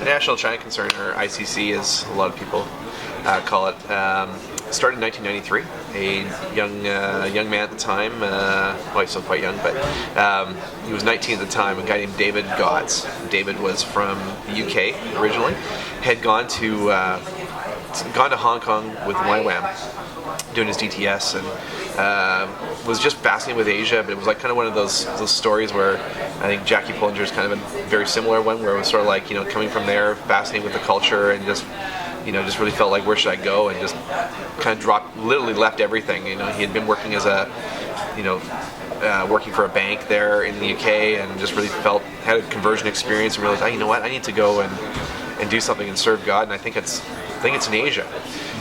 National China Concern, or ICC, as a lot of people call it, started in 1993. A young man at the time, well, he's still quite young, but he was 19 at the time. A guy named David Gotts. David was from the UK originally. Had gone to Hong Kong with YWAM, doing his DTS, and was just fascinated with Asia. But it was like kind of one of those stories where I think Jackie Pullinger's kind of a very similar one, where it was sort of like, coming from there, fascinated with the culture, and just really felt like, where should I go, and just kind of literally left everything. He had been working as working for a bank there in the UK, and just really had a conversion experience, and realized, you know what, I need to go and do something and serve God, and I think it's in Asia.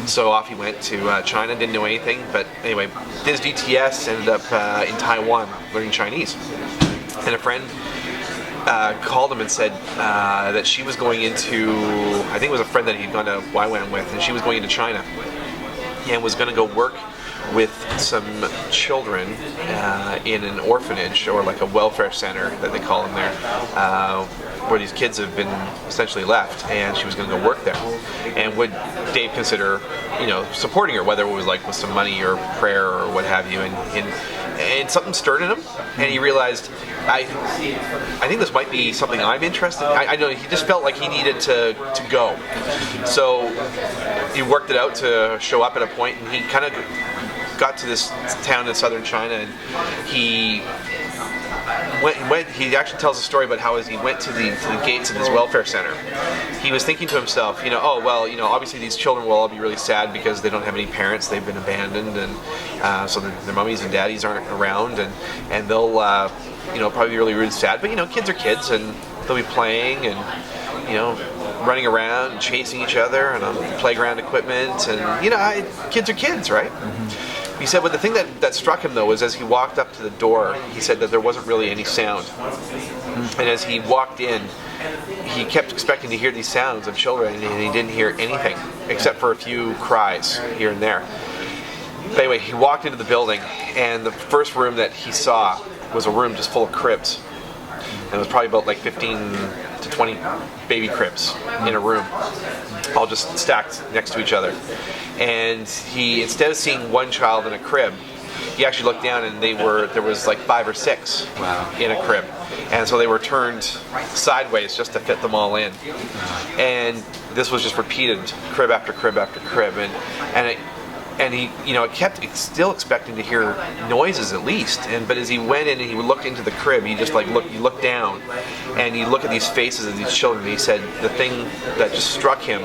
So off he went to China, didn't know anything, but anyway, did his DTS, ended up in Taiwan learning Chinese. And a friend called him and said that she was going into, I think it was a friend that he'd gone to YWAM with, and she was going into China and was going to go work with some children in an orphanage, or like a welfare center that they call them there, where these kids have been essentially left, and she was going to go work there. And would Dave consider, supporting her, whether it was like with some money or prayer or what have you, and something stirred in him, and he realized, I think this might be something I'm interested in. I know he just felt like he needed to go. So he worked it out to show up at a point, and he kind of got to this town in southern China, and he actually tells a story about how, as he went to the gates of this welfare center, he was thinking to himself, obviously these children will all be really sad because they don't have any parents, they've been abandoned, and so their mummies and daddies aren't around, and they'll probably be really sad, but kids are kids, and they'll be playing and running around and chasing each other and on playground equipment, and kids are kids, right? Mm-hmm. He said, but the thing that struck him, though, was as he walked up to the door, he said that there wasn't really any sound. And as he walked in, he kept expecting to hear these sounds of children, and he didn't hear anything except for a few cries here and there. But anyway, he walked into the building, and the first room that he saw was a room just full of cribs. And it was probably about like 15 to 20 baby cribs in a room, all just stacked next to each other. And he, instead of seeing one child in a crib, he actually looked down, and there was like 5 or 6 in a crib. And so they were turned sideways just to fit them all in. And this was just repeated, crib after crib after crib. And he, kept still expecting to hear noises at least. But as he went in and he looked into the crib, he just you look down, and you look at these faces of these children. And he said the thing that just struck him,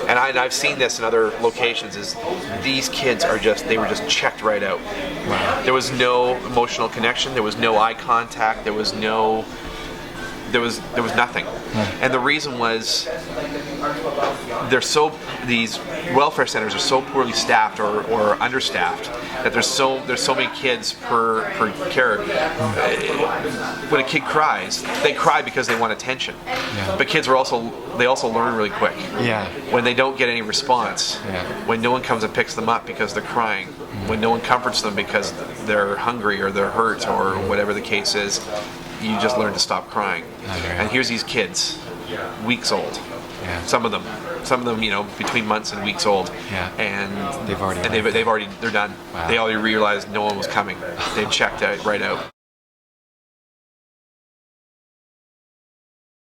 and I've seen this in other locations, is these kids they were just checked right out. Wow. There was no emotional connection. There was no eye contact. There was nothing. And the reason was these welfare centers are so poorly staffed or understaffed that there's so many kids per carer. When a kid cries, they cry because they want attention. Yeah. But kids also learn really quick. Yeah. When they don't get any response, when no one comes and picks them up because they're crying, when no one comforts them because they're hungry or they're hurt or whatever the case is, you just learn to stop crying. And here's these kids, weeks old. Yeah. Some of them, between months and weeks old. Yeah. And they're done. Wow. They already realized no one was coming. They've checked right out.